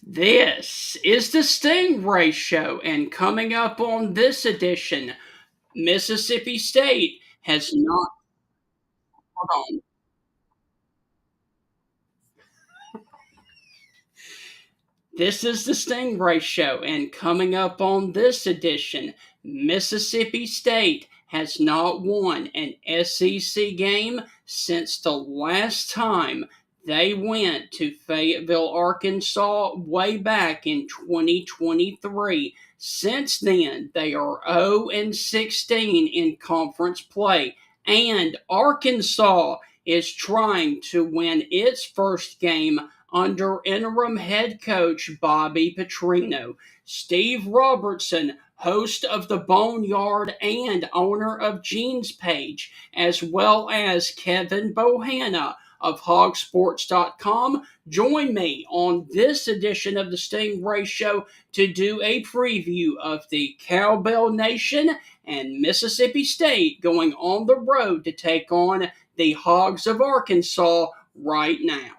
This is the Stingray Show, and coming up on this edition, Mississippi State has not. Hold on. This is the Stingray Show, and coming up on this edition, Mississippi State has not won an SEC game since the last time they went to Fayetteville, Arkansas, way back in 2023. Since then, they are 0 and 16 in conference play, and Arkansas is trying to win its first game under interim head coach Bobby Petrino. Steve Robertson, host of the Boneyard and owner of Gene's Page, as well as Kevin Bohannon of hogsports.com, join me on this edition of the Stingray Show to do a preview of the Cowbell Nation and Mississippi State going on the road to take on the Hogs of Arkansas right now.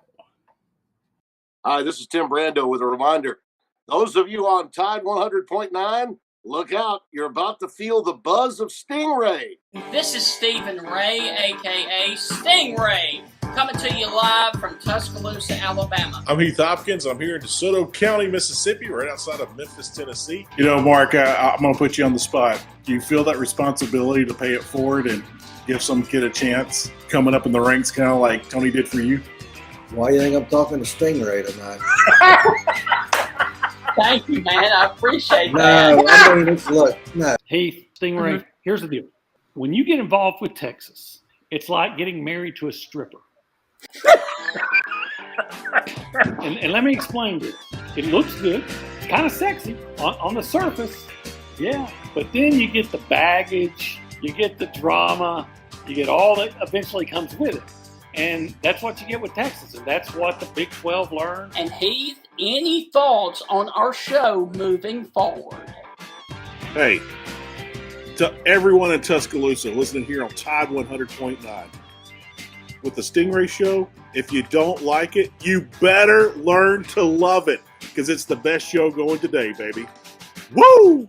Hi, this is Tim Brando with a reminder. Those of you on Tide 100.9, look out. You're about to feel the buzz of Stingray. This is Stephen Ray, a.k.a. Stingray, coming to you live from Tuscaloosa, Alabama. I'm Heath Hopkins. I'm here in DeSoto County, Mississippi, right outside of Memphis, Tennessee. You know, Mark, I'm going to put you on the spot. Do you feel that responsibility to pay it forward and give some kid a chance coming up in the ranks, kind of like Tony did for you? Why do you think I'm talking to Stingray tonight? Thank you, man. I appreciate that. No, I mean, look, no. Hey, Stingray, Here's the deal. When you get involved with Texas, it's like getting married to a stripper. and let me explain this. It looks good. It's kind of sexy on the surface. Yeah. But then you get the baggage, you get the drama, you get all that eventually comes with it. And that's what you get with Texas, and that's what the Big 12 learned. And Heath, any thoughts on our show moving forward? Hey, to everyone in Tuscaloosa listening here on Tide 100.9, with the Stingray Show, if you don't like it, you better learn to love it, because it's the best show going today, baby. Woo!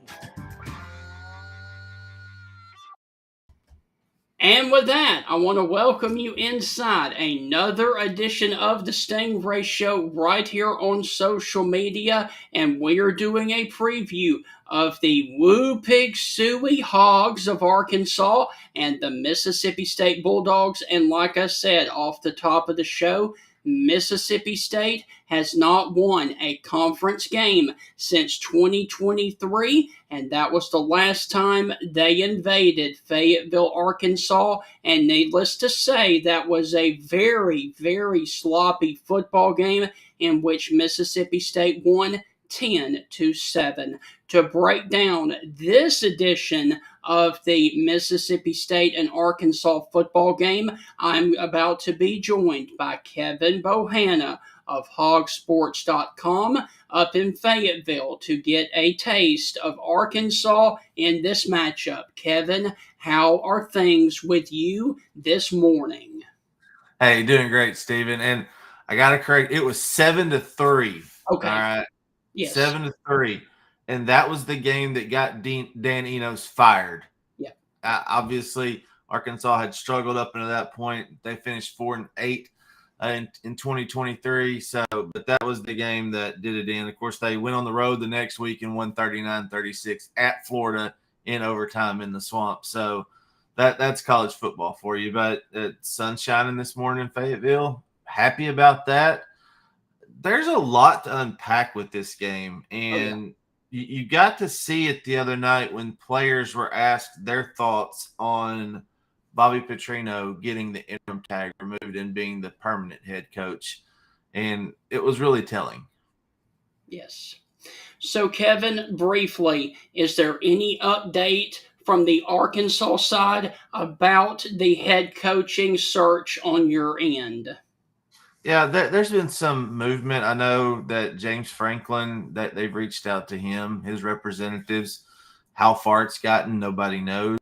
And with that, I want to welcome you inside another edition of the Stingray Show right here on social media. And we are doing a preview of the Woo Pig Suey Hogs of Arkansas and the Mississippi State Bulldogs. And like I said off the top of the show, Mississippi State has not won a conference game since 2023, and that was the last time they invaded Fayetteville, Arkansas, and needless to say, that was a very, very sloppy football game in which Mississippi State won 10-7. To break down this edition of the Mississippi State and Arkansas football game, I'm about to be joined by Kevin Bohannon of hogsports.com up in Fayetteville to get a taste of Arkansas in this matchup. Kevin, how are things with you this morning? Hey, doing great, Stephen. And I got to correct, it was 7-3. Okay. All right. Yes. 7-3. And that was the game that got Dan Enos fired. Yeah. Obviously, Arkansas had struggled up until that point. They finished 4-8 in 2023. But that was the game that did it in. Of course, they went on the road the next week and won 39-36 at Florida in overtime in the Swamp. So that's college football for you. But it's sun shining this morning in Fayetteville. Happy about that. There's a lot to unpack with this game, and you got to see it the other night when players were asked their thoughts on Bobby Petrino getting the interim tag removed and being the permanent head coach, and it was really telling. Yes. So, Kevin, briefly, is there any update from the Arkansas side about the head coaching search on your end? Yeah, there's been some movement. I know that James Franklin, that they've reached out to him, his representatives. How far it's gotten, nobody knows.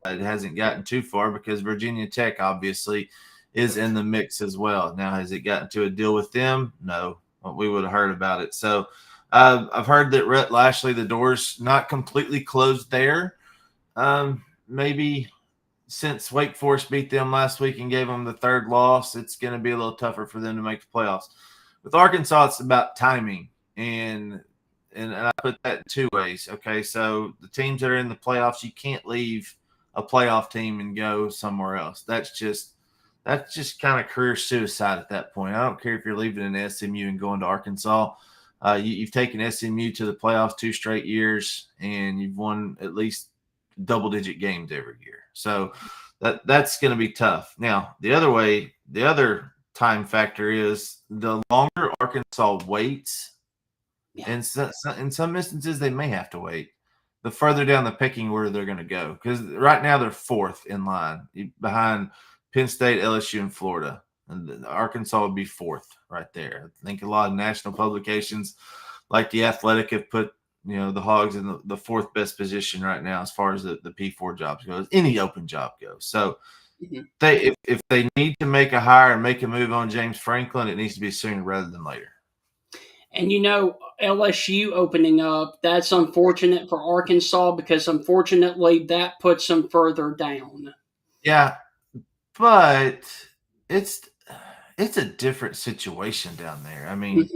It hasn't gotten too far because Virginia Tech obviously is in the mix as well. Now, has it gotten to a deal with them? No. we would have heard about it. So I've heard that Rhett Lashley, the door's not completely closed there. Maybe since Wake Forest beat them last week and gave them the third loss, it's going to be a little tougher for them to make the playoffs. With Arkansas, it's about timing, and I put that in two ways. Okay, so the teams that are in the playoffs, you can't leave a playoff team and go somewhere else. That's just kind of career suicide at that point. I don't care if you're leaving an SMU and going to Arkansas. You've taken SMU to the playoffs 2 straight years, and you've won at least double-digit games every year. So that's going to be tough. Now, the other time factor is the longer Arkansas waits, and in some instances they may have to wait, the further down the pecking order they're going to go. Because right now they're 4th in line behind Penn State, LSU, and Florida. And Arkansas would be 4th right there. I think a lot of national publications like The Athletic have put the Hogs in the 4th best position right now as far as the P4 jobs goes, any open job goes. So if they need to make a hire and make a move on James Franklin, it needs to be sooner rather than later. And LSU opening up, that's unfortunate for Arkansas because unfortunately that puts them further down. Yeah, but it's a different situation down there. I mean,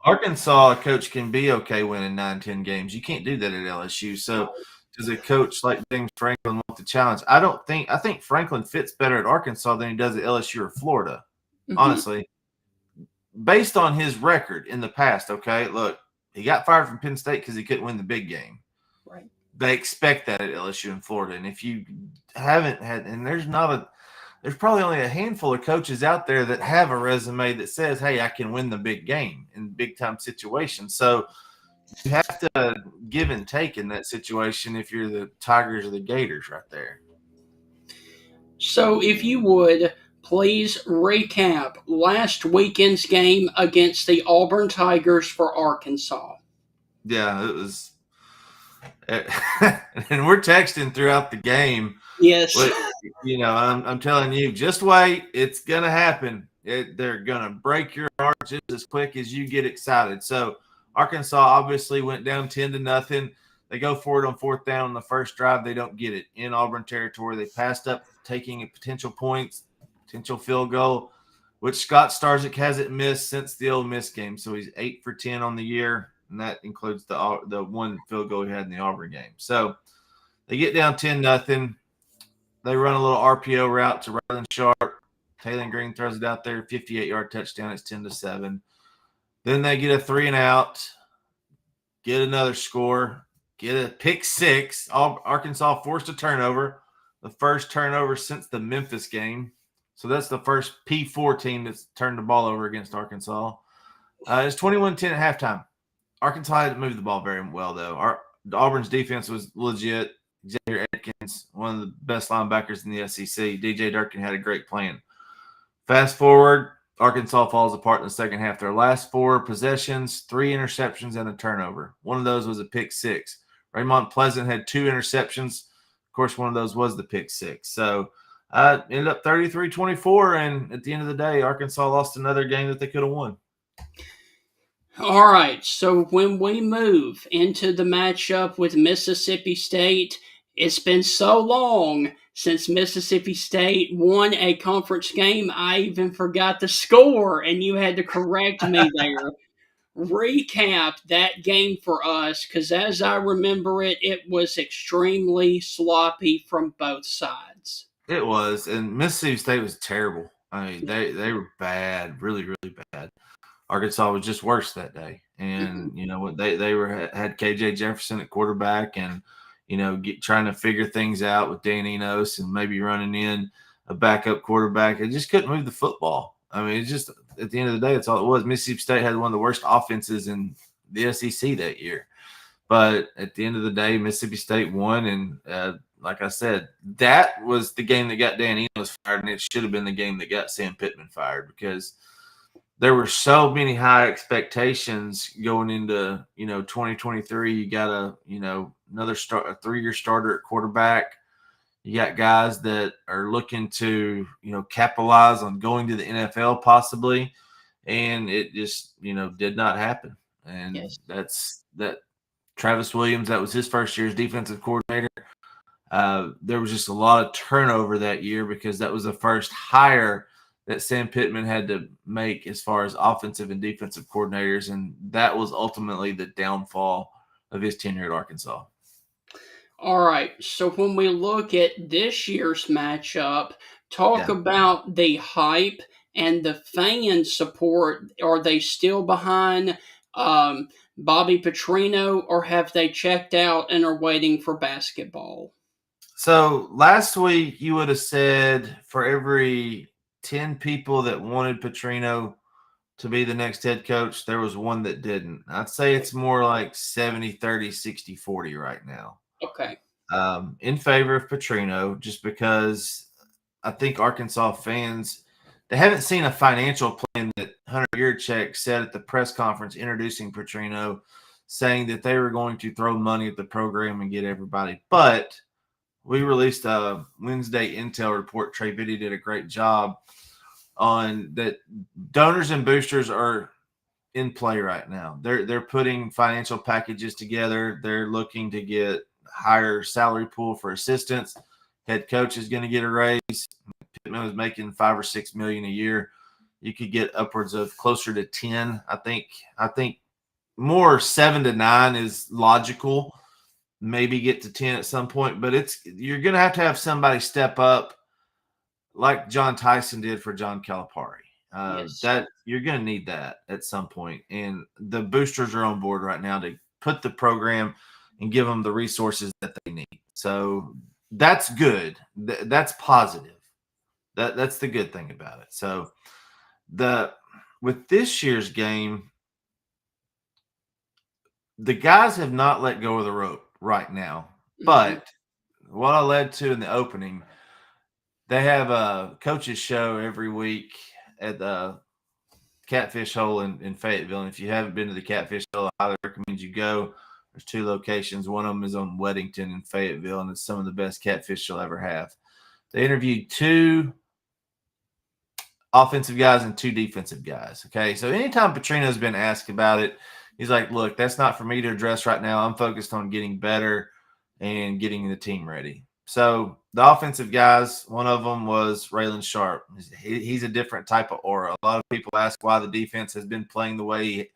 Arkansas, a coach can be okay winning 9-10 games. You can't do that at LSU. So does a coach like James Franklin want the challenge? I think Franklin fits better at Arkansas than he does at LSU or Florida, honestly. Based on his record in the past, okay, look, he got fired from Penn State because he couldn't win the big game. Right. They expect that at LSU and Florida. And if you haven't had – and there's probably only a handful of coaches out there that have a resume that says, hey, I can win the big game in big-time situations. So you have to give and take in that situation if you're the Tigers or the Gators right there. So if you would – please recap last weekend's game against the Auburn Tigers for Arkansas. Yeah, it was – and we're texting throughout the game. Yes. But, I'm telling you, just wait. It's going to happen. They're going to break your heart just as quick as you get excited. So Arkansas obviously went down 10-0. They go for it on 4th down on the first drive. They don't get it in Auburn territory. They passed up taking potential points, potential field goal, which Scott Starzik hasn't missed since the Ole Miss game. So he's 8 for 10 on the year, and that includes the one field goal he had in the Auburn game. So they get down 10-0. They run a little RPO route to Ryland Sharp. Taylor Green throws it out there, 58-yard touchdown. It's 10-7. Then they get a 3-and-out, get another score, get a pick 6. Arkansas forced a turnover, the first turnover since the Memphis game. So that's the first P4 team that's turned the ball over against Arkansas. It's 21-10 at halftime. Arkansas hadn't moved the ball very well, though. Auburn's defense was legit. Xavier Atkins, one of the best linebackers in the SEC. DJ Durkin had a great plan. Fast forward, Arkansas falls apart in the second half. Their last 4 possessions, 3 interceptions, and a turnover. One of those was a pick 6. Raymond Pleasant had 2 interceptions. Of course, one of those was the pick 6. So ended up 33-24, and at the end of the day, Arkansas lost another game that they could have won. All right, so when we move into the matchup with Mississippi State, it's been so long since Mississippi State won a conference game, I even forgot the score, and you had to correct me there. Recap that game for us, because as I remember it, it was extremely sloppy from both sides. It was, and Mississippi State was terrible. I mean, they were bad, really, really bad. Arkansas was just worse that day, and they had KJ Jefferson at quarterback, and trying to figure things out with Dan Enos and maybe running in a backup quarterback. They just couldn't move the football. I mean, it's just at the end of the day, that's all it was. Mississippi State had one of the worst offenses in the SEC that year, but at the end of the day, Mississippi State won, and like I said, that was the game that got Dan Enos fired, and it should have been the game that got Sam Pittman fired because there were so many high expectations going into 2023. You got another a 3-year starter at quarterback. You got guys that are looking to capitalize on going to the NFL possibly, and it just did not happen. And Yes. that's that. Travis Williams, that was his first year as defensive coordinator. There was just a lot of turnover that year because that was the first hire that Sam Pittman had to make as far as offensive and defensive coordinators, and that was ultimately the downfall of his tenure at Arkansas. All right. So when we look at this year's matchup, talk about the hype and the fan support. Are they still behind Bobby Petrino, or have they checked out and are waiting for basketball? So last week you would have said for every 10 people that wanted Petrino to be the next head coach, there was one that didn't. I'd say it's more like 70-30, 60-40 right now. Okay. In favor of Petrino, just because I think Arkansas fans, they haven't seen a financial plan that Hunter Yurchek said at the press conference introducing Petrino, saying that they were going to throw money at the program and get everybody. But we released a Wednesday intel report. Trey Biddy did a great job on that. Donors and boosters are in play right now. They're putting financial packages together. They're looking to get higher salary pool for assistants. Head coach is going to get a raise. Pittman was making $5 or $6 million a year. You could get upwards of closer to 10. I think more 7 to 9 is logical. Maybe get to 10 at some point, but you're going to have somebody step up like John Tyson did for John Calipari. Yes. That you're going to need that at some point. And the boosters are on board right now to put the program and give them the resources that they need. So that's good. That's positive. That's the good thing about it. So with this year's game, the guys have not let go of the rope right now. But what I led to in the opening, they have a coaches show every week at the Catfish Hole in Fayetteville. And if you haven't been to the Catfish Hole, I highly recommend you go. There's 2 locations. One of them is on Weddington in Fayetteville, and it's some of the best catfish you'll ever have. They interviewed 2 offensive guys and 2 defensive guys. Okay, so anytime Petrino's been asked about it, he's like, look, that's not for me to address right now. I'm focused on getting better and getting the team ready. So the offensive guys, one of them was Raylan Sharp. He's a different type of aura. A lot of people ask why the defense has been playing the way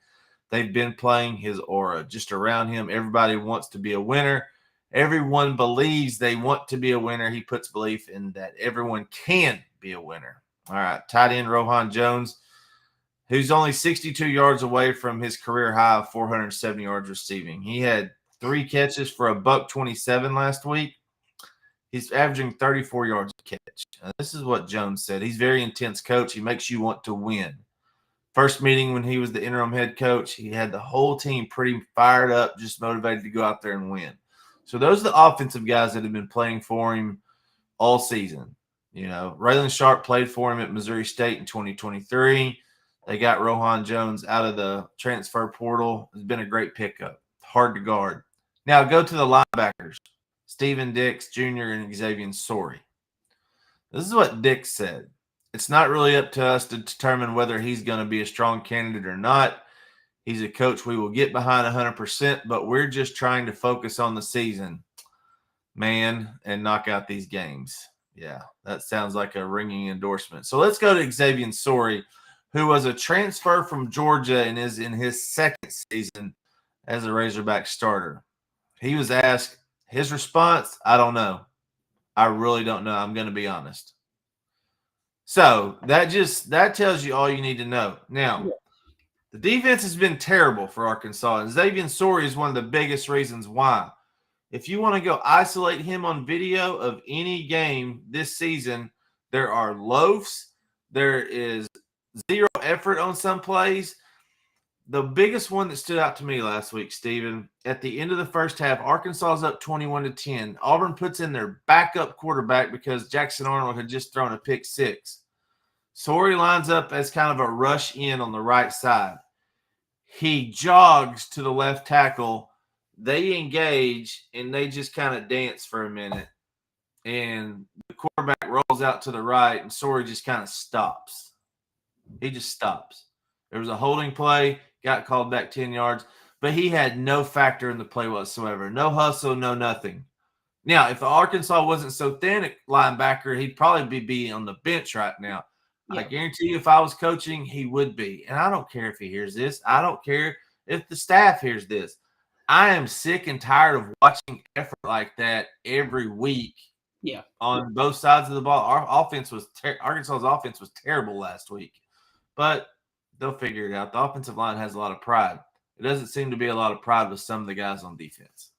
they've been playing. His aura just around him. Everybody wants to be a winner. Everyone believes they want to be a winner. He puts belief in that everyone can be a winner. All right, tight end Rohan Jones, who's only 62 yards away from his career high of 470 yards receiving. He had 3 catches for $127 last week. He's averaging 34 yards a catch. This is what Jones said. He's a very intense coach. He makes you want to win. First meeting when he was the interim head coach, he had the whole team pretty fired up, just motivated to go out there and win. So those are the offensive guys that have been playing for him all season. Raylan Sharp played for him at Missouri State in 2023. They got Rohan Jones out of the transfer portal. It's been a great pickup. Hard to guard. Now go to the linebackers. Steven Dix Jr. and Xavier Sorey. This is what Dix said. It's not really up to us to determine whether he's going to be a strong candidate or not. He's a coach we will get behind 100%, but we're just trying to focus on the season, man, and knock out these games. Yeah, that sounds like a ringing endorsement. So let's go to Xavier Sorey, who was a transfer from Georgia and is in his second season as a Razorback starter. He was asked, his response, I don't know. I really don't know. I'm going to be honest. So that tells you all you need to know. Now, the defense has been terrible for Arkansas, and Xavier Sorey is one of the biggest reasons why. If you want to go isolate him on video of any game this season, there are loafs. There is zero effort on some plays. The biggest one that stood out to me last week, Steven, at the end of the first half, Arkansas is up 21-10. Auburn puts in their backup quarterback because Jackson Arnold had just thrown a pick 6. Sorey lines up as kind of a rush in on the right side. He jogs to the left tackle. They engage, and they just kind of dance for a minute. And the quarterback rolls out to the right, and Sorey just kind of stops. He just stops. There was a holding play, got called back 10 yards, but he had no factor in the play whatsoever. No hustle, no nothing. Now, if Arkansas wasn't so thin at linebacker, he'd probably be on the bench right now. I guarantee you if I was coaching, he would be. And I don't care if he hears this. I don't care if the staff hears this. I am sick and tired of watching effort like that every week. Yeah. On both sides of the ball. Arkansas's offense was terrible last week. But they'll figure it out. The offensive line has a lot of pride. It doesn't seem to be a lot of pride with some of the guys on defense.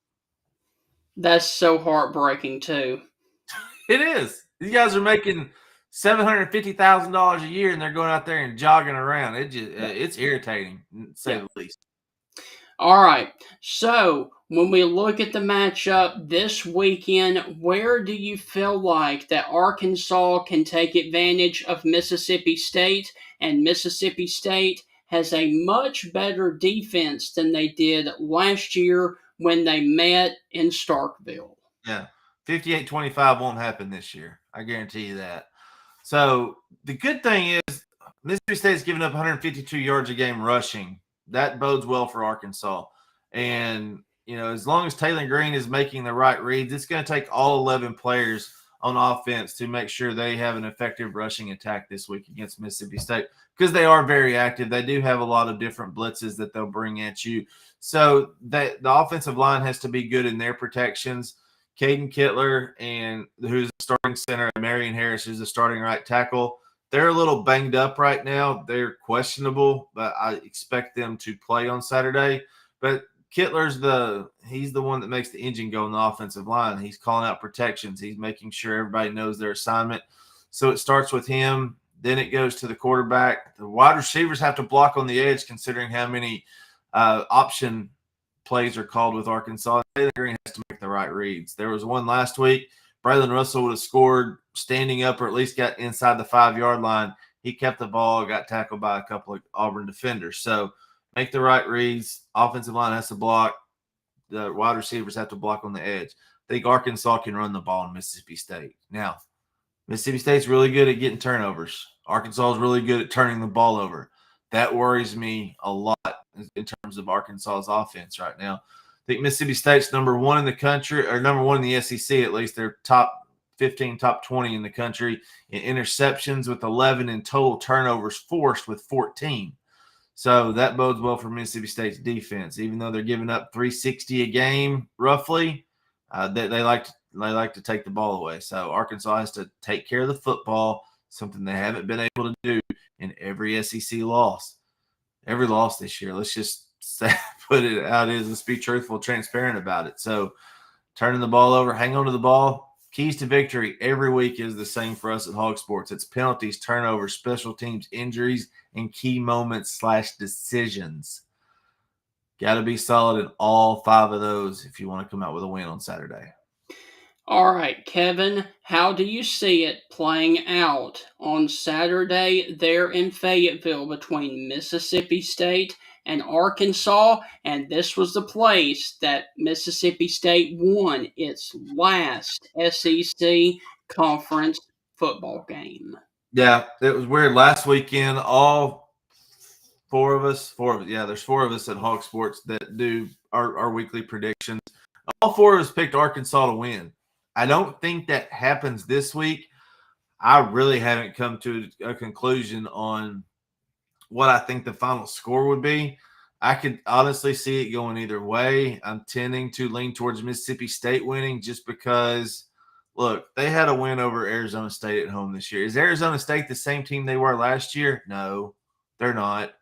That's so heartbreaking, too. It is. These guys are making $750,000 a year, and they're going out there and jogging around. It's irritating, to say the least. All right. So when we look at the matchup this weekend, where do you feel like that Arkansas can take advantage of Mississippi State? And Mississippi State has a much better defense than they did last year when they met in Starkville. Yeah. 58-25 won't happen this year. I guarantee you that. So the good thing is Mississippi State's giving up 152 yards a game rushing. That bodes well for Arkansas. And, as long as Taylor Green is making the right reads, it's going to take all 11 players on offense to make sure they have an effective rushing attack this week against Mississippi State because they are very active. They do have a lot of different blitzes that they'll bring at you. So the offensive line has to be good in their protections. Caden Kittler, and who's the starting center, and Marion Harris, who's the starting right tackle, they're a little banged up right now. They're questionable, but I expect them to play on Saturday. But Kittler's he's the one that makes the engine go in the offensive line. He's calling out protections. He's making sure everybody knows their assignment. So it starts with him. Then it goes to the quarterback. The wide receivers have to block on the edge considering how many option plays are called with Arkansas. Taylor Green has to make the right reads. There was one last week. Braylon Russell would have scored standing up or at least got inside the 5-yard line. He kept the ball, got tackled by a couple of Auburn defenders. So make the right reads. Offensive line has to block. The wide receivers have to block on the edge. I think Arkansas can run the ball in Mississippi State. Now, Mississippi State's really good at getting turnovers. Arkansas is really good at turning the ball over. That worries me a lot in terms of Arkansas's offense right now. I think Mississippi State's number one in the country, or number one in the SEC at least. They're top 15, top 20 in the country in interceptions with 11 and total turnovers forced with 14. So that bodes well for Mississippi State's defense. Even though they're giving up 360 a game roughly, they like to take the ball away. So Arkansas has to take care of the football, something they haven't been able to do in every SEC loss. Every loss this year. Let's just put it how it is. Let's be truthful, transparent about it. So turning the ball over, hang on to the ball. Keys to victory every week is the same for us at Hog Sports. It's penalties, turnovers, special teams, injuries, and key moments / decisions. Got to be solid in all 5 of those if you want to come out with a win on Saturday. All right, Kevin, how do you see it playing out on Saturday there in Fayetteville between Mississippi State and Arkansas? And this was the place that Mississippi State won its last SEC conference football game. Yeah, it was weird. Last weekend, all there's 4 of us at Hog Sports that do our weekly predictions. All 4 of us picked Arkansas to win. I don't think that happens this week. I really haven't come to a conclusion on what I think the final score would be. I could honestly see it going either way. I'm tending to lean towards Mississippi State winning just because, look, they had a win over Arizona State at home this year. Is Arizona State the same team they were last year? No, they're not.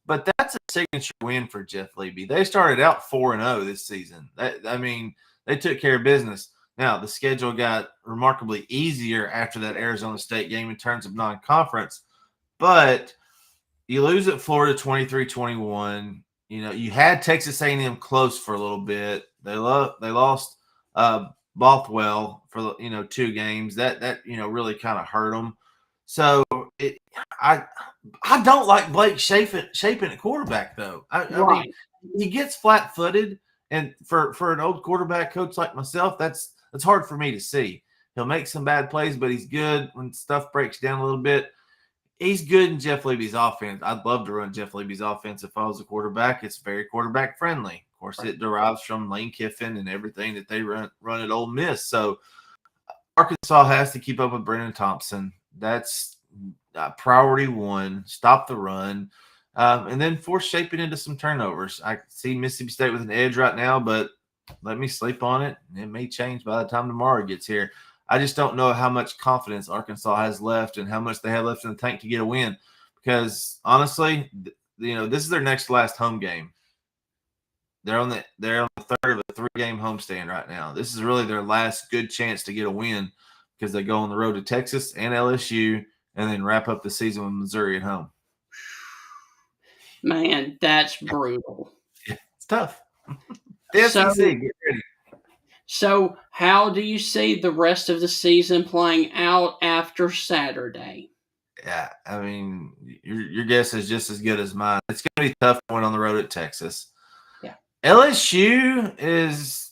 But that's a signature win for Jeff Levy. They started out 4-0 this season. They took care of business. Now, the schedule got remarkably easier after that Arizona State game in terms of non-conference, but you lose at Florida 23-21. You had Texas A&M close for a little bit. They lost Bothwell for 2 games. That really kind of hurt them. So I don't like Blake Shapen at quarterback though. I mean, he gets flat-footed, and for an old quarterback coach like myself, that's hard for me to see. He'll make some bad plays, but he's good when stuff breaks down a little bit. he's good in Jeff Levy's offense. I'd love to run Jeff Levy's offense if I was a quarterback. It's very quarterback friendly. Of course, it derives from Lane Kiffin and everything that they run at Ole Miss. So Arkansas has to keep up with Brennan Thompson. That's priority one. Stop the run. And then force shaping into some turnovers. I see Mississippi State with an edge right now, but let me sleep on it. It may change by the time tomorrow gets here. I just don't know how much confidence Arkansas has left and how much they have left in the tank to get a win. Because honestly, this is their next last home game. They're on the third of a 3-game homestand right now. This is really their last good chance to get a win because they go on the road to Texas and LSU and then wrap up the season with Missouri at home. Man, that's brutal. It's tough. The SEC, get ready. So, how do you see the rest of the season playing out after Saturday? Yeah, I mean, your guess is just as good as mine. It's going to be tough going on the road at Texas. Yeah. LSU is,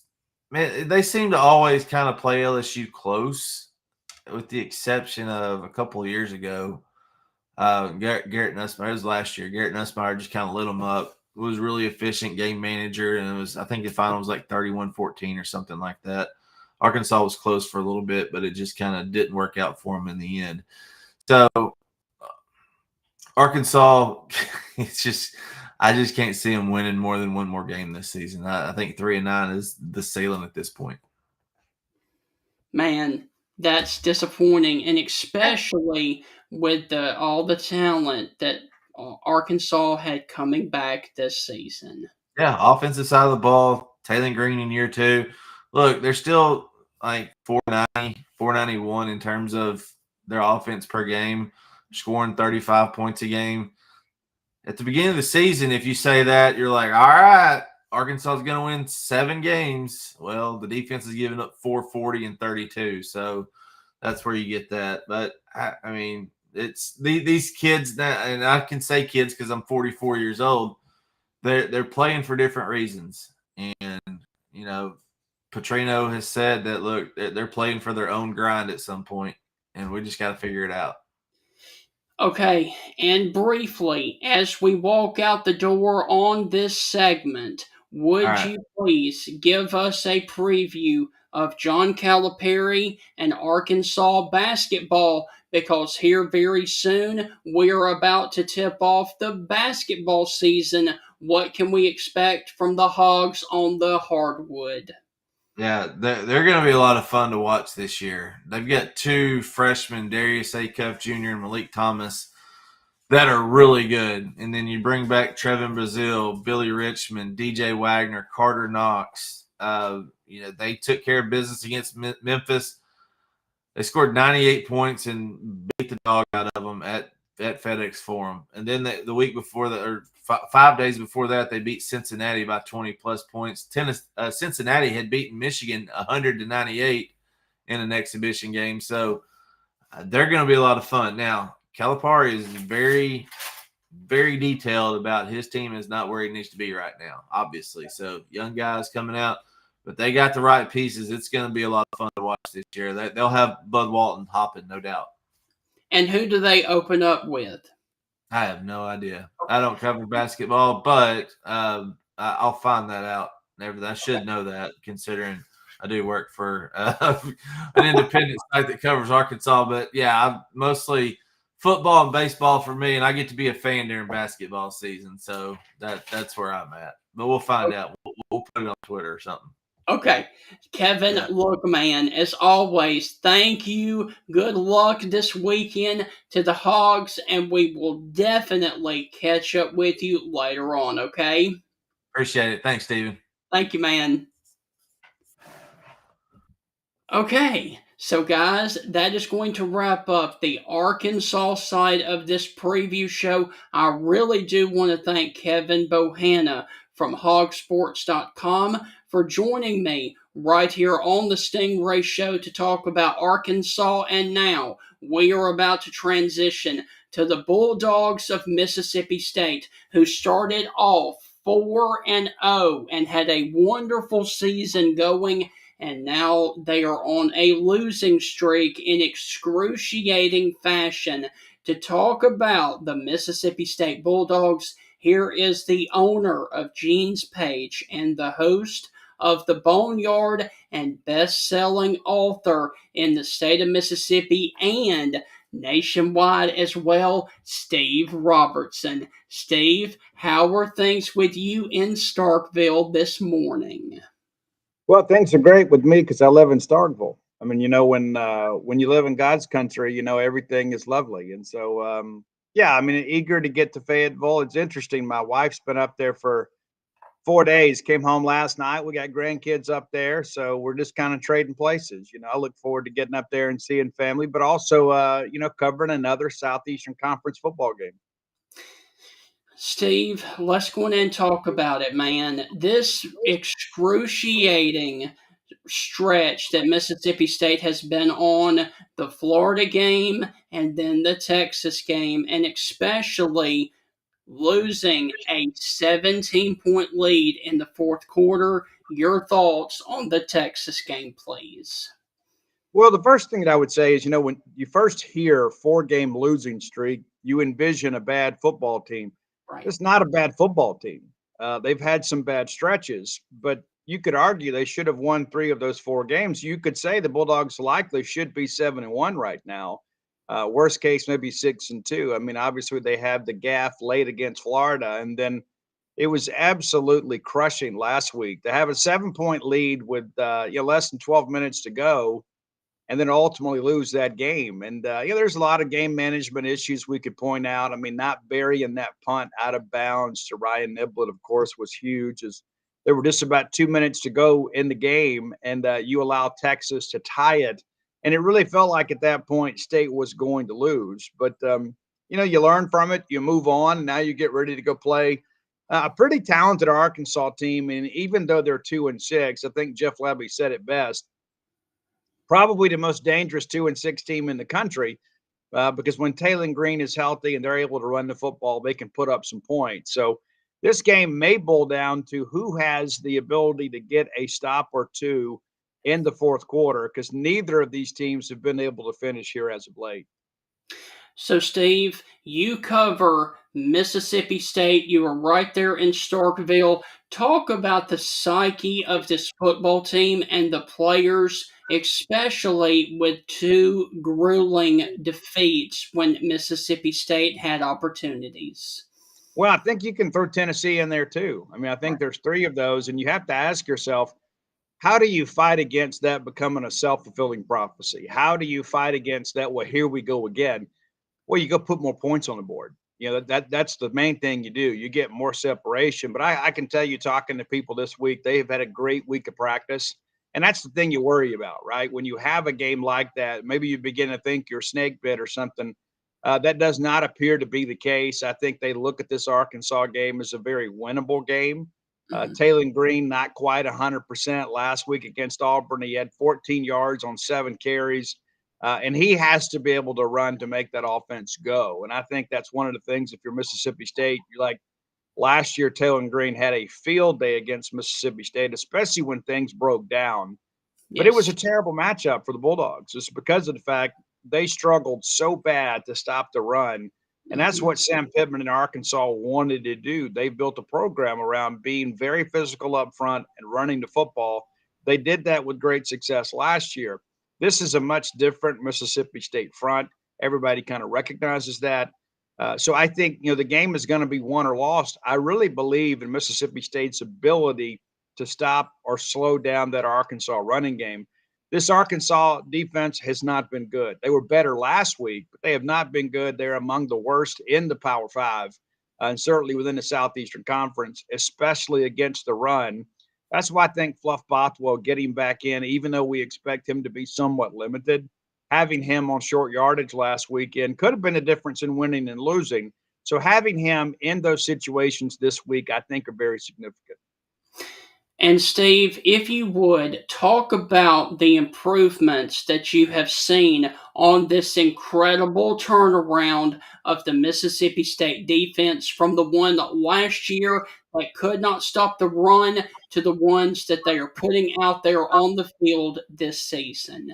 man, they seem to always kind of play LSU close, with the exception of a couple of years ago. Garrett Nussmeier, it was last year. Garrett Nussmeier just kind of lit them up. It was really efficient game manager, and it was, I think the final was like 31-14 or something like that. Arkansas was close for a little bit, but it just kind of didn't work out for them in the end. So Arkansas, it's just, I just can't see them winning more than one more game this season. I think 3-9 is the ceiling at this point. Man, that's disappointing, and especially with all the talent that Arkansas had coming back this season. Yeah, offensive side of the ball, Taylor Green in year 2. Look, they're still like 491 in terms of their offense per game, scoring 35 points a game. At the beginning of the season, if you say that, you're like, all right, Arkansas is going to win 7 games. Well, the defense is giving up 440 and 32. So that's where you get that. But, I mean, it's these kids, and I can say kids because I'm 44 years old, they're playing for different reasons. And, Petrino has said that, look, they're playing for their own grind at some point, and we just got to figure it out. Okay, and briefly, as we walk out the door on this segment, would you please give us a preview of John Calipari and Arkansas basketball? Because here very soon, we're about to tip off the basketball season. What can we expect from the Hogs on the hardwood? Yeah, they're going to be a lot of fun to watch this year. They've got 2 freshmen, Darius Acuff Jr. and Malik Thomas, that are really good. And then you bring back Trevin Brazile, Billy Richmond, DJ Wagner, Carter Knox. They took care of business against Memphis. They scored 98 points and beat the dog out of them at FedEx Forum. And then the week before that, or 5 days before that, they beat Cincinnati by 20-plus points. Cincinnati had beaten Michigan 100-98 in an exhibition game. So they're going to be a lot of fun. Now, Calipari is very, very detailed about his team is not where he needs to be right now, obviously. So young guys coming out, but they got the right pieces. It's going to be a lot of fun to watch this year. They'll have Bud Walton hopping, no doubt. And who do they open up with? I have no idea. I don't cover basketball, but I'll find that out. I should know that, considering I do work for an independent site that covers Arkansas. But, yeah, I'm mostly football and baseball for me, and I get to be a fan during basketball season. So that's where I'm at. But we'll find out. We'll put it on Twitter or something. Okay. Kevin, Look, man, as always, thank you. Good luck this weekend to the Hogs, and we will definitely catch up with you later on, okay? Appreciate it. Thanks, Steven. Thank you, man. Okay, so guys, that is going to wrap up the Arkansas side of this preview show. I really do want to thank Kevin Bohannon from hogsports.com for joining me right here on the Stingray Show to talk about Arkansas. And now we are about to transition to the Bulldogs of Mississippi State, who started off 4-0 and had a wonderful season going, and now they are on a losing streak in excruciating fashion. to talk about the Mississippi State Bulldogs. Here is the owner of Gene's Page and the host of the Boneyard and best-selling author in the state of Mississippi and nationwide as well, Steve Robertson. Steve, how are things with you in Starkville this morning? Well, things are great with me because I live in Starkville. I mean, when you live in God's country, everything is lovely, and so yeah, I mean, eager to get to Fayetteville. It's interesting. My wife's been up there for 4 days. Came home last night. We got grandkids up there, so we're just kind of trading places. I look forward to getting up there and seeing family, but also covering another Southeastern Conference football game. Steve, let's go in and talk about it, man. This excruciating stretch that Mississippi State has been on, the Florida game and then the Texas game, and especially losing a 17-point lead in the fourth quarter. Your thoughts on the Texas game, please? Well, the first thing that I would say is, when you first hear 4-game losing streak, you envision a bad football team. Right. It's not a bad football team. They've had some bad stretches, but you could argue they should have won 3 of those 4 games. You could say the Bulldogs likely should be 7-1 right now. Worst case, maybe 6-2. I mean, obviously they have the gaff late against Florida, and then it was absolutely crushing last week to have a 7-point lead with less than 12 minutes to go, and then ultimately lose that game. And there's a lot of game management issues we could point out. I mean, not burying that punt out of bounds to Ryan Niblett, of course, was huge. As there were just about 2 minutes to go in the game, and you allow Texas to tie it. And it really felt like at that point State was going to lose. But, you learn from it, you move on, and now you get ready to go play a pretty talented Arkansas team. And even though they're 2-6, I think Jeff Lebby said it best, probably the most dangerous 2-6 team in the country, because when Taylor Green is healthy and they're able to run the football, they can put up some points. So this game may boil down to who has the ability to get a stop or two in the fourth quarter, because neither of these teams have been able to finish here as of late. So, Steve, you cover Mississippi State. You are right there in Starkville. Talk about the psyche of this football team and the players, especially with 2 grueling defeats when Mississippi State had opportunities. Well, I think you can throw Tennessee in there too. I mean, I think there's 3 of those, and you have to ask yourself, how do you fight against that becoming a self-fulfilling prophecy? How do you fight against that? Well, here we go again. Well, you go put more points on the board. That's the main thing you do. You get more separation. But I can tell you, talking to people this week, they have had a great week of practice. And that's the thing you worry about, right? When you have a game like that, maybe you begin to think you're snake bit or something. That does not appear to be the case. I think they look at this Arkansas game as a very winnable game. Taylor Green, not quite 100% last week against Auburn. He had 14 yards on 7 carries. And he has to be able to run to make that offense go. And I think that's one of the things, if you're Mississippi State, you're like, last year, Taylor Green had a field day against Mississippi State, especially when things broke down. Yes. But it was a terrible matchup for the Bulldogs. It's because of the fact they struggled so bad to stop the run. And that's what Sam Pittman in Arkansas wanted to do. They built a program around being very physical up front and running the football. They did that with great success last year. This is a much different Mississippi State front. Everybody kind of recognizes that. So I think, the game is going to be won or lost. I really believe in Mississippi State's ability to stop or slow down that Arkansas running game. This Arkansas defense has not been good. They were better last week, but they have not been good. They're among the worst in the Power 5, and certainly within the Southeastern Conference, especially against the run. That's why I think Fluff Bothwell getting back in, even though we expect him to be somewhat limited, having him on short yardage last weekend could have been a difference in winning and losing. So having him in those situations this week, I think, are very significant. And Steve, if you would, talk about the improvements that you have seen on this incredible turnaround of the Mississippi State defense from the one last year that could not stop the run to the ones that they are putting out there on the field this season.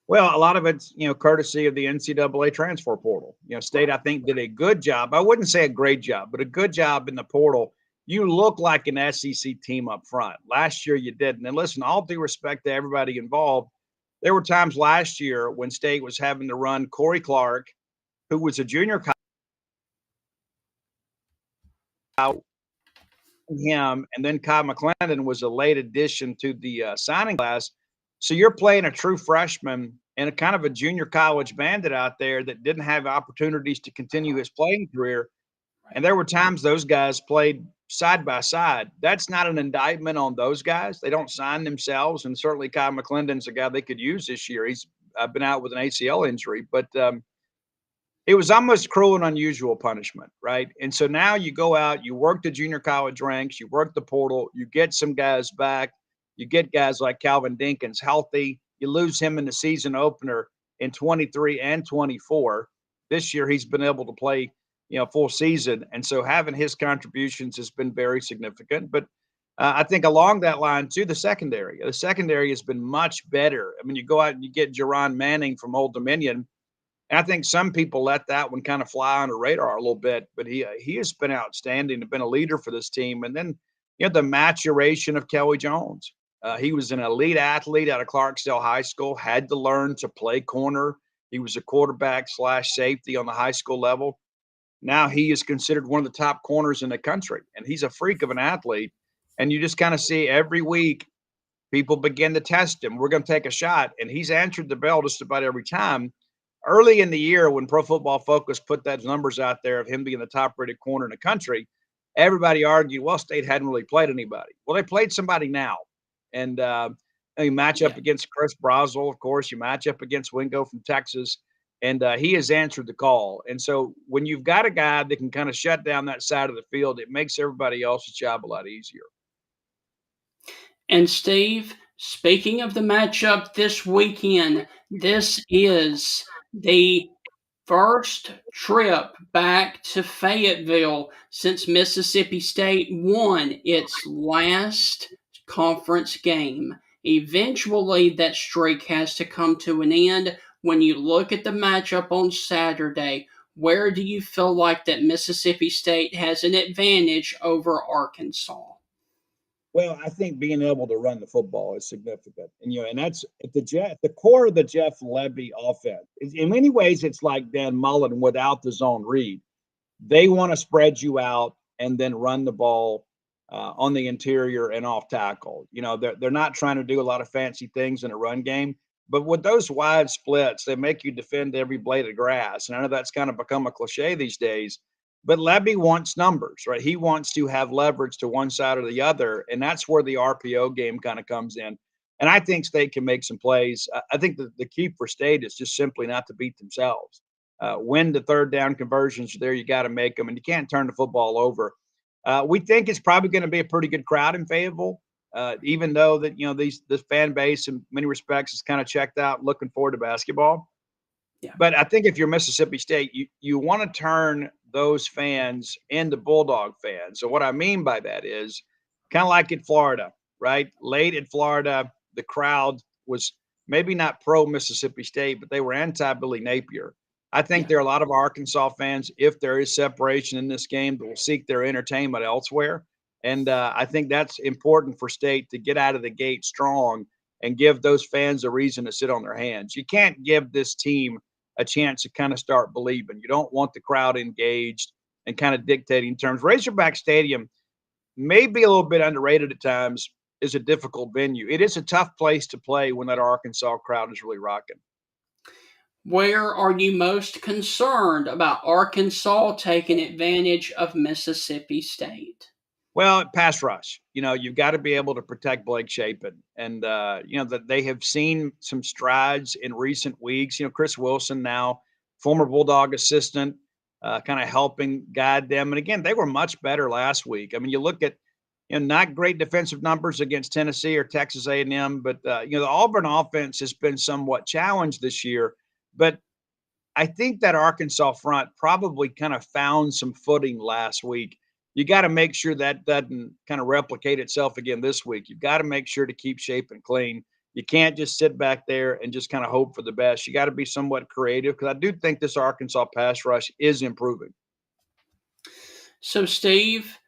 Well, a lot of it's, courtesy of the NCAA transfer portal. State, I think, did a good job. I wouldn't say a great job, but a good job in the portal. You look like an SEC team up front. Last year, you didn't. And listen, all due respect to everybody involved, there were times last year when State was having to run Corey Clark, who was a junior college, him, and then Kyle McClendon was a late addition to the signing class. So you're playing a true freshman and a kind of a junior college bandit out there that didn't have opportunities to continue his playing career. And there were times those guys played side by side. That's not an indictment on those guys. They don't sign themselves. And certainly Kyle McClendon's a guy they could use this year. He's been out with an ACL injury, but it was almost cruel and unusual punishment, right? And so now you go out, you work the junior college ranks, you work the portal, you get some guys back, you get guys like Calvin Dinkins healthy. You lose him in the season opener in 23 and 24. This year he's been able to play, full season, and so having his contributions has been very significant. But I think along that line too, the secondary has been much better. I mean, you go out and you get Jerron Manning from Old Dominion. And I think some people let that one kind of fly on the radar a little bit, but he has been outstanding and been a leader for this team. And then, the maturation of Kelly Jones. He was an elite athlete out of Clarksdale High School, had to learn to play corner. He was a quarterback / safety on the high school level. Now he is considered one of the top corners in the country, and he's a freak of an athlete. And you just kind of see every week people begin to test him. We're going to take a shot, and he's answered the bell just about every time. Early in the year, when Pro Football Focus put those numbers out there of him being the top-rated corner in the country, everybody argued, well, State hadn't really played anybody. Well, they played somebody now. And you match up against Chris Broswell, of course. You match up against Wingo from Texas. And he has answered the call. And so when you've got a guy that can kind of shut down that side of the field, it makes everybody else's job a lot easier. And Steve, speaking of the matchup this weekend, this is the first trip back to Fayetteville since Mississippi State won its last conference game. Eventually, that streak has to come to an end. When you look at the matchup on Saturday, where do you feel like that Mississippi State has an advantage over Arkansas? Well, I think being able to run the football is significant, and and that's at the core of the Jeff Lebby offense. In many ways, it's like Dan Mullen without the zone read. They want to spread you out and then run the ball on the interior and off tackle. They're not trying to do a lot of fancy things in a run game, but with those wide splits, they make you defend every blade of grass. And I know that's kind of become a cliche these days. But Lebby wants numbers, right? He wants to have leverage to one side or the other, and that's where the RPO game kind of comes in. And I think State can make some plays. I think the key for State is just simply not to beat themselves. When the third down conversions are there, you got to make them, and you can't turn the football over. We think it's probably going to be a pretty good crowd in Fayetteville, even though that this fan base in many respects is kind of checked out, looking forward to basketball. Yeah. But I think if you're Mississippi State, you want to turn those fans into Bulldog fans. So what I mean by that is kind of like in Florida, right? Late in Florida, the crowd was maybe not pro Mississippi State, but they were anti-Billy Napier. I think there are a lot of Arkansas fans, if there is separation in this game, that will seek their entertainment elsewhere. And I think that's important for State to get out of the gate strong and give those fans a reason to sit on their hands. You can't give this team a chance to kind of start believing. You don't want the crowd engaged and kind of dictating terms. Razorback Stadium may be a little bit underrated at times, is a difficult venue. It is a tough place to play when that Arkansas crowd is really rocking. Where are you most concerned about Arkansas taking advantage of Mississippi State? Well, pass rush. You've got to be able to protect Blake Shapen. And, that they have seen some strides in recent weeks. Chris Wilson now, former Bulldog assistant, kind of helping guide them. And again, they were much better last week. I mean, you look at, not great defensive numbers against Tennessee or Texas A&M, but, the Auburn offense has been somewhat challenged this year. But I think that Arkansas front probably kind of found some footing last week. You got to make sure that doesn't kind of replicate itself again this week. You've got to make sure to keep Shapen clean. You can't just sit back there and just kind of hope for the best. You got to be somewhat creative, because I do think this Arkansas pass rush is improving. So, Steve,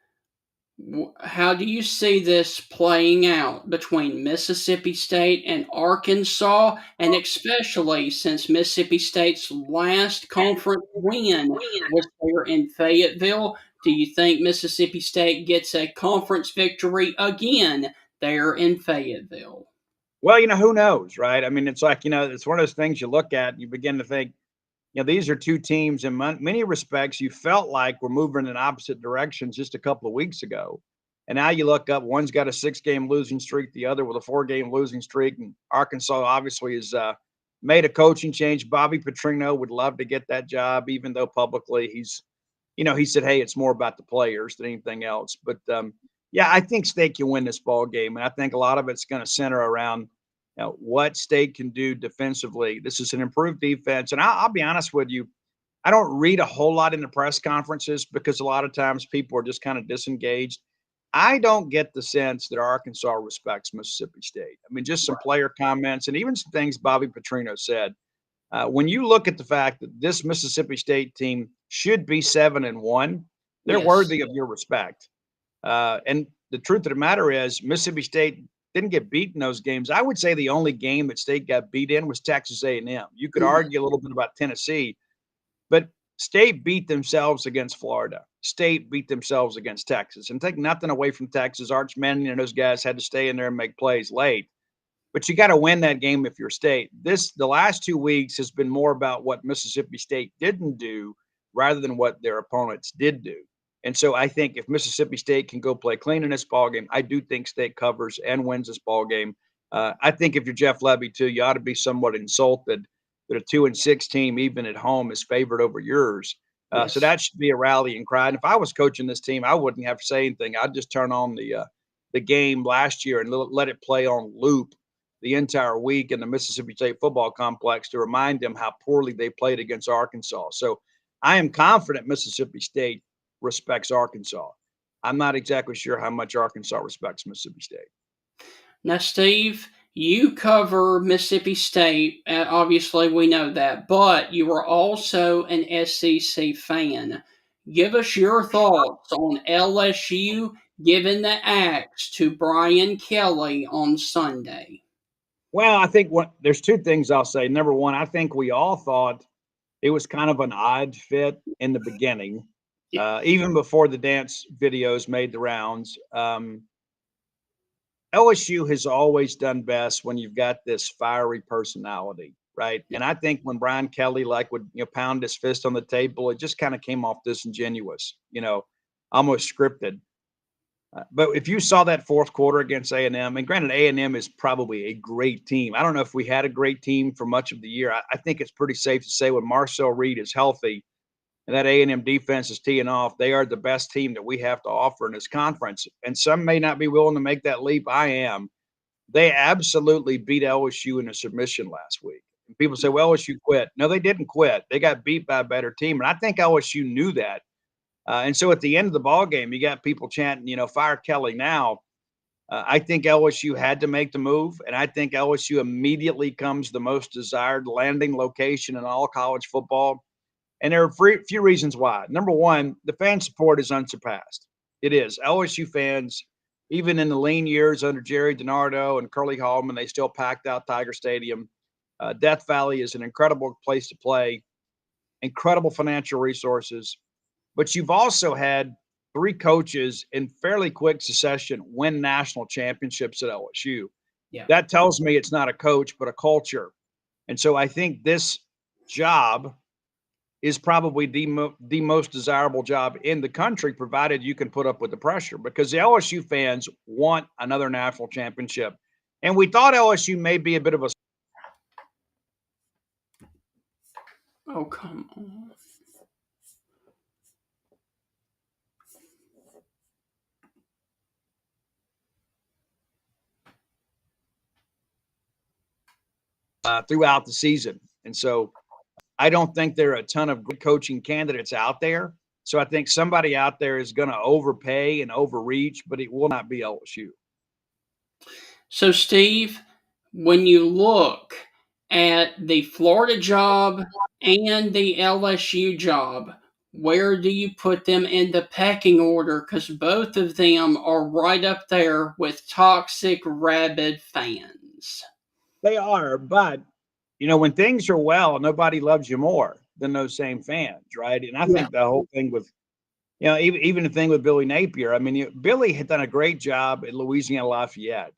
how do you see this playing out between Mississippi State and Arkansas, and especially since Mississippi State's last conference win was there in Fayetteville? Do you think Mississippi State gets a conference victory again there in Fayetteville? Well, who knows, right? I mean, it's like, it's one of those things you look at and you begin to think, these are two teams in many respects you felt like were moving in opposite directions just a couple of weeks ago. And now you look up, one's got a 6-game losing streak, the other with a 4-game losing streak. And Arkansas obviously has made a coaching change. Bobby Petrino would love to get that job, even though publicly he said, hey, it's more about the players than anything else. But yeah, I think State can win this ball game. And I think a lot of it's going to center around what State can do defensively. This is an improved defense. And I'll be honest with you, I don't read a whole lot in the press conferences because a lot of times people are just kind of disengaged. I don't get the sense that Arkansas respects Mississippi State. I mean, just some player comments and even some things Bobby Petrino said. When you look at the fact that this Mississippi State team should be 7-1, they're worthy of your respect. And the truth of the matter is Mississippi State didn't get beat in those games. I would say the only game that State got beat in was Texas A&M. You could argue a little bit about Tennessee, but State beat themselves against Florida. State beat themselves against Texas. And take nothing away from Texas. Arch Manning and those guys had to stay in there and make plays late. But you got to win that game if you're State. The last 2 weeks has been more about what Mississippi State didn't do rather than what their opponents did do. And so I think if Mississippi State can go play clean in this ballgame, I do think State covers and wins this ballgame. I think if you're Jeff Levy, too, you ought to be somewhat insulted that a 2-6 team, even at home, is favored over yours. So that should be a rallying cry. And if I was coaching this team, I wouldn't have to say anything. I'd just turn on the game last year and let it play on loop the entire week in the Mississippi State football complex to remind them how poorly they played against Arkansas. So I am confident Mississippi State respects Arkansas. I'm not exactly sure how much Arkansas respects Mississippi State. Now, Steve, you cover Mississippi State. Obviously, we know that, but you are also an SEC fan. Give us your thoughts on LSU giving the axe to Brian Kelly on Sunday. Well, I think there's two things I'll say. Number one, I think we all thought it was kind of an odd fit in the beginning, even before the dance videos made the rounds. LSU has always done best when you've got this fiery personality, right? And I think when Brian Kelly would pound his fist on the table, it just kind of came off disingenuous, almost scripted. But if you saw that fourth quarter against A&M, and granted A&M is probably a great team. I don't know if we had a great team for much of the year. I think it's pretty safe to say when Marcel Reed is healthy and that A&M defense is teeing off, they are the best team that we have to offer in this conference. And some may not be willing to make that leap. I am. They absolutely beat LSU in a submission last week. And people say, well, LSU quit. No, they didn't quit. They got beat by a better team. And I think LSU knew that. And so at the end of the ball game, you got people chanting, fire Kelly now. I think LSU had to make the move, and I think LSU immediately comes the most desired landing location in all college football. And there are a few reasons why. Number one, the fan support is unsurpassed. It is. LSU fans, even in the lean years under Jerry DiNardo and Curly Hallman, they still packed out Tiger Stadium. Death Valley is an incredible place to play, incredible financial resources. But you've also had 3 coaches in fairly quick succession win national championships at LSU. Yeah. That tells me it's not a coach, but a culture. And so I think this job is probably the most desirable job in the country, provided you can put up with the pressure, because the LSU fans want another national championship. And we thought LSU may be a bit of a... Oh, come on. throughout the season. And so I don't think there are a ton of good coaching candidates out there. So I think somebody out there is going to overpay and overreach, but it will not be LSU. So, Steve, when you look at the Florida job and the LSU job, where do you put them in the pecking order? Because both of them are right up there with toxic, rabid fans. They are, but when things are well, nobody loves you more than those same fans, right? And I Yeah. think the whole thing with, even the thing with Billy Napier. I mean, Billy had done a great job at Louisiana Lafayette.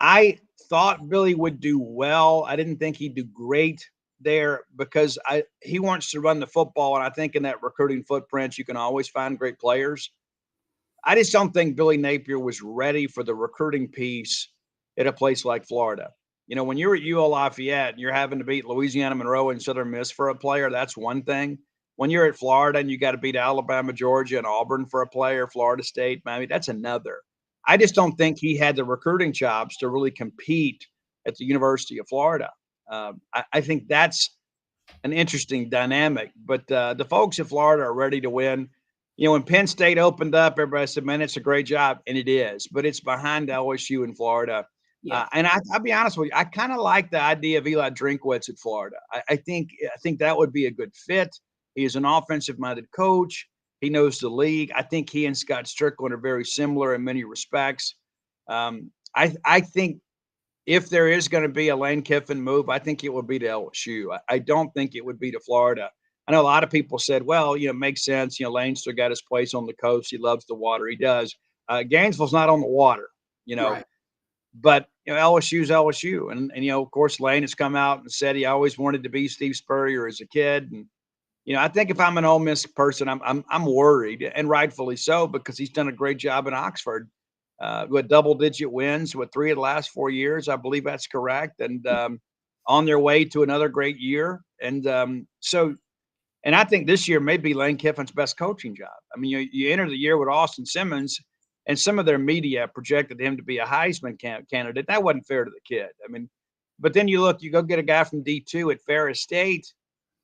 I thought Billy would do well. I didn't think he'd do great there because he wants to run the football, and I think in that recruiting footprint, you can always find great players. I just don't think Billy Napier was ready for the recruiting piece at a place like Florida. When you're at UL Lafayette and you're having to beat Louisiana Monroe and Southern Miss for a player, that's one thing. When you're at Florida and you got to beat Alabama, Georgia, and Auburn for a player, Florida State, Miami, that's another. I just don't think he had the recruiting chops to really compete at the University of Florida. I think that's an interesting dynamic. But the folks in Florida are ready to win. When Penn State opened up, everybody said, "Man, it's a great job," and it is. But it's behind LSU in Florida. Yeah. And I'll be honest with you, I kind of like the idea of Eli Drinkwitz at Florida. I think that would be a good fit. He is an offensive-minded coach. He knows the league. I think he and Scott Strickland are very similar in many respects. I think if there is going to be a Lane Kiffin move, I think it would be to LSU. I don't think it would be to Florida. I know a lot of people said, well, it makes sense. Lane still got his place on the coast. He loves the water. He does. Gainesville's not on the water, Right. but LSU's LSU. And of course, Lane has come out and said he always wanted to be Steve Spurrier as a kid. And, I think if I'm an Ole Miss person, I'm worried, and rightfully so, because he's done a great job in Oxford. With double-digit wins with 3 of the last 4 years. I believe that's correct. And on their way to another great year. And and I think this year may be Lane Kiffin's best coaching job. I mean, you enter the year with Austin Simmons, and some of their media projected him to be a Heisman candidate. That wasn't fair to the kid. I mean, but then you go get a guy from D2 at Ferris State,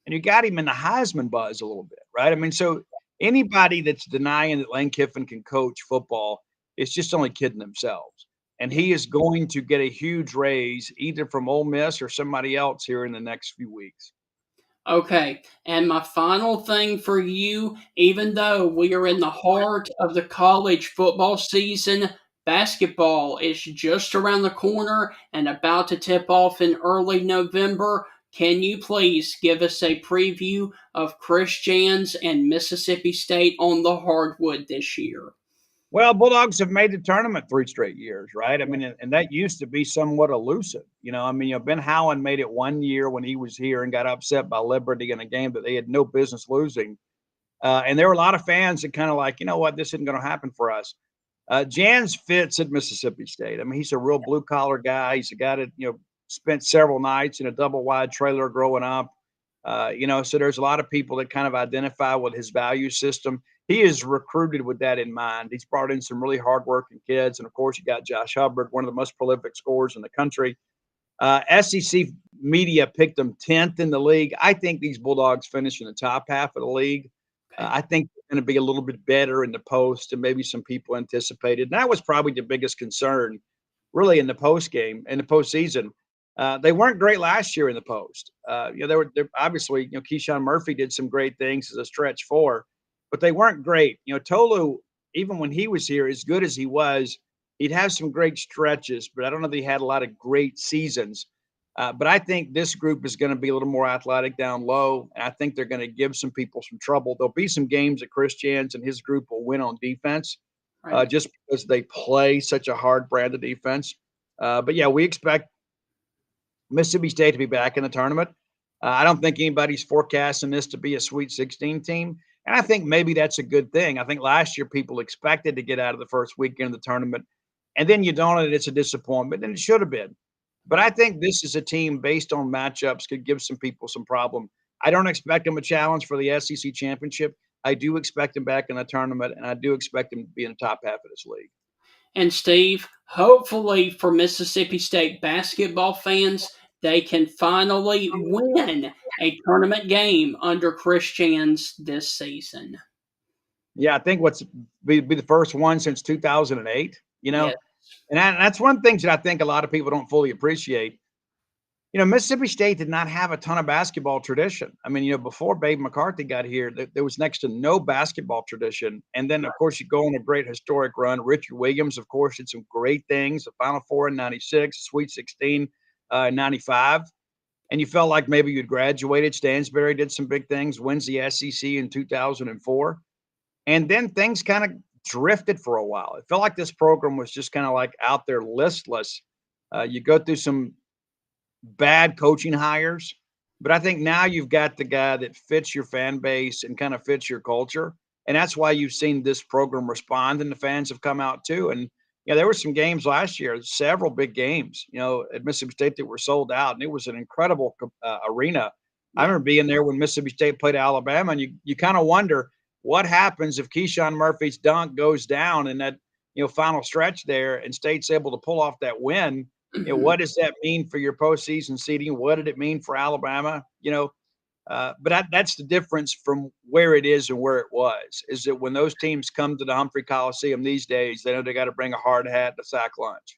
and you got him in the Heisman buzz a little bit, right? I mean, so anybody that's denying that Lane Kiffin can coach football is just only kidding themselves. And he is going to get a huge raise either from Ole Miss or somebody else here in the next few weeks. Okay, and my final thing for you, even though we are in the heart of the college football season, basketball is just around the corner and about to tip off in early November. Can you please give us a preview of Chris Jans and Mississippi State on the hardwood this year? Well, Bulldogs have made the tournament 3 straight years, right? I mean, and that used to be somewhat elusive. Ben Howland made it 1 year when he was here and got upset by Liberty in a game that they had no business losing. And there were a lot of fans that kind of like, what, this isn't going to happen for us. Jans fits at Mississippi State. I mean, he's a real blue collar guy. He's a guy that, spent several nights in a double wide trailer growing up. So there's a lot of people that kind of identify with his value system. He is recruited with that in mind. He's brought in some really hardworking kids. And of course, you got Josh Hubbard, one of the most prolific scorers in the country. SEC media picked them 10th in the league. I think these Bulldogs finish in the top half of the league. I think they're going to be a little bit better in the post than maybe some people anticipated. And that was probably the biggest concern, really, in the postseason. They weren't great last year in the post. They obviously, Keyshawn Murphy did some great things as a stretch 4, but they weren't great. Tolu, even when he was here, as good as he was, he'd have some great stretches, but I don't know that he had a lot of great seasons. But I think this group is going to be a little more athletic down low, and I think they're going to give some people some trouble. There'll be some games that Chris Jans and his group will win on defense, Right. just because they play such a hard brand of defense. But yeah, we expect Mississippi State to be back in the tournament. I don't think anybody's forecasting this to be a Sweet 16 team. And I think maybe that's a good thing. I think last year people expected to get out of the first weekend of the tournament, and then you don't, and it's a disappointment, and it should have been. But I think this is a team based on matchups could give some people some problem. I don't expect them a challenge for the SEC championship. I do expect them back in the tournament, and I do expect them to be in the top half of this league. And Steve, hopefully for Mississippi State basketball fans, they can finally win a tournament game under Chris Jans this season. Yeah, I think be the first one since 2008, Yes. And that's one thing that I think a lot of people don't fully appreciate. Mississippi State did not have a ton of basketball tradition. I mean, before Babe McCarthy got here, there was next to no basketball tradition. And then, of course, you go on a great historic run. Richard Williams, of course, did some great things. The Final Four in '96, Sweet 16 in '95. And you felt like maybe you'd graduated. Stansbury did some big things, wins the SEC in 2004. And then things kind of drifted for a while. It felt like this program was just kind of like out there listless. You go through some bad coaching hires, but I think now you've got the guy that fits your fan base and kind of fits your culture. And that's why you've seen this program respond, and the fans have come out too. And there were some games last year, several big games, at Mississippi State that were sold out, and it was an incredible arena. I remember being there when Mississippi State played Alabama, and you kind of wonder what happens if Keyshawn Murphy's dunk goes down in that final stretch there, and State's able to pull off that win. What does that mean for your postseason seeding? What did it mean for Alabama? But that's the difference from where it is and where it was, is that when those teams come to the Humphrey Coliseum these days, they know they got to bring a hard hat and a sack lunch.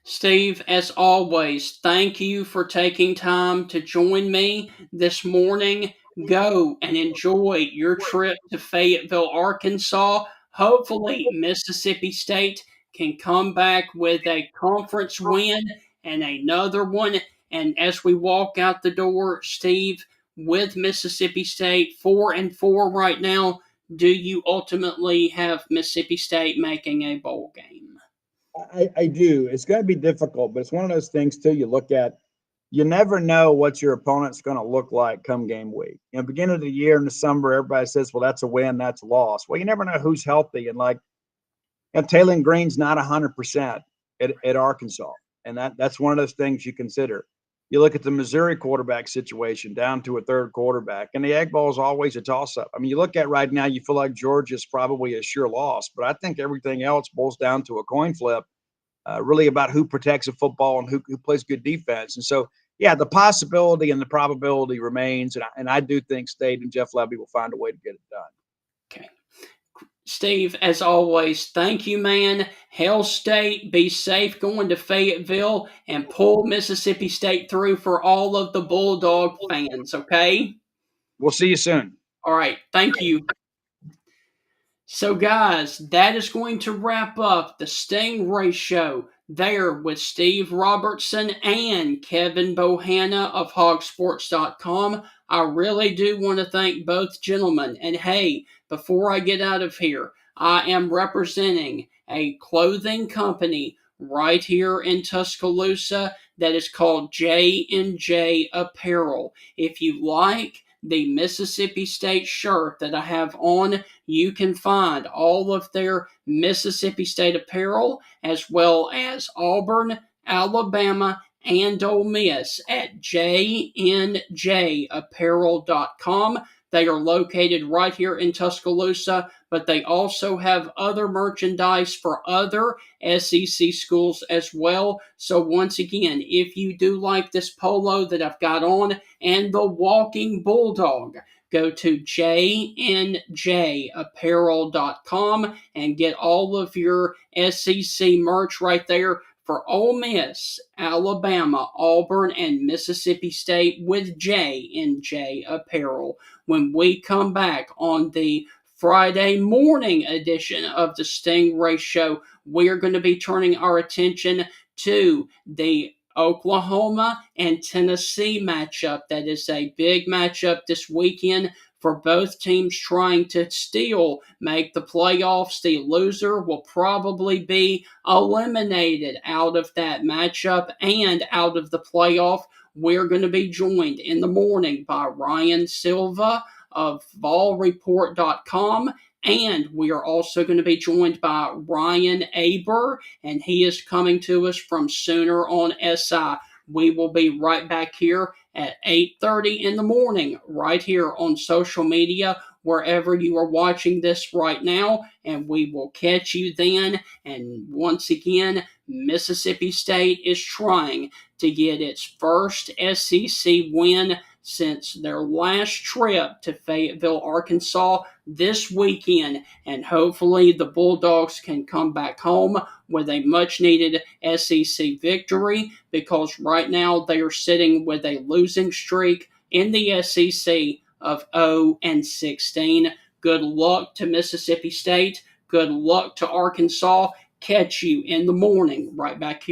Steve, as always, thank you for taking time to join me this morning. Go and enjoy your trip to Fayetteville, Arkansas. Hopefully, Mississippi State can come back with a conference win and another one. And as we walk out the door, Steve, with Mississippi State 4-4 right now, do you ultimately have Mississippi State making a bowl game? I do. It's going to be difficult, but it's one of those things too. You look at, you never know what your opponent's going to look like come game week. Beginning of the year in December, everybody says, "Well, that's a win, that's a loss." Well, you never know who's healthy, and Taylor Green's not 100% at Arkansas, and that's one of those things you consider. You look at the Missouri quarterback situation, down to a third quarterback, and the Egg Bowl is always a toss-up. I mean, you look at right now, you feel like Georgia's probably a sure loss, but I think everything else boils down to a coin flip, really about who protects the football and who plays good defense. And so, yeah, the possibility and the probability remains, and I do think State and Jeff Levy will find a way to get it done. Okay. Steve, as always, thank you, man. Hail State, be safe going to Fayetteville, and pull Mississippi State through for all of the Bulldog fans, okay? We'll see you soon. All right, thank you. So, guys, that is going to wrap up the Stingray Show there with Steve Robertson and Kevin Bohannon of hogsports.com. I really do want to thank both gentlemen. And hey, before I get out of here, I am representing a clothing company right here in Tuscaloosa that is called J&J Apparel. If you like the Mississippi State shirt that I have on, you can find all of their Mississippi State apparel as well as Auburn, Alabama, and Ole Miss at jnjapparel.com. They are located right here in Tuscaloosa, but they also have other merchandise for other SEC schools as well. So once again, if you do like this polo that I've got on and the Walking Bulldog, go to jnjapparel.com and get all of your SEC merch right there for Ole Miss, Alabama, Auburn, and Mississippi State with J&J Apparel. When we come back on the Friday morning edition of the Stingray Show, we're going to be turning our attention to the Oklahoma and Tennessee matchup. That is a big matchup this weekend for both teams trying to still make the playoffs. The loser will probably be eliminated out of that matchup and out of the playoff. We're going to be joined in the morning by Ryan Silva of VolReport.com. And we are also going to be joined by Ryan Aber, and he is coming to us from Sooner on SI. We will be right back here at 8:30 in the morning, right here on social media, wherever you are watching this right now, and we will catch you then. And once again, Mississippi State is trying to get its first SEC win since their last trip to Fayetteville, Arkansas this weekend. And hopefully the Bulldogs can come back home with a much needed SEC victory, because right now they are sitting with a losing streak in the SEC of 0-16. Good luck to Mississippi State. Good luck to Arkansas. Catch you in the morning right back here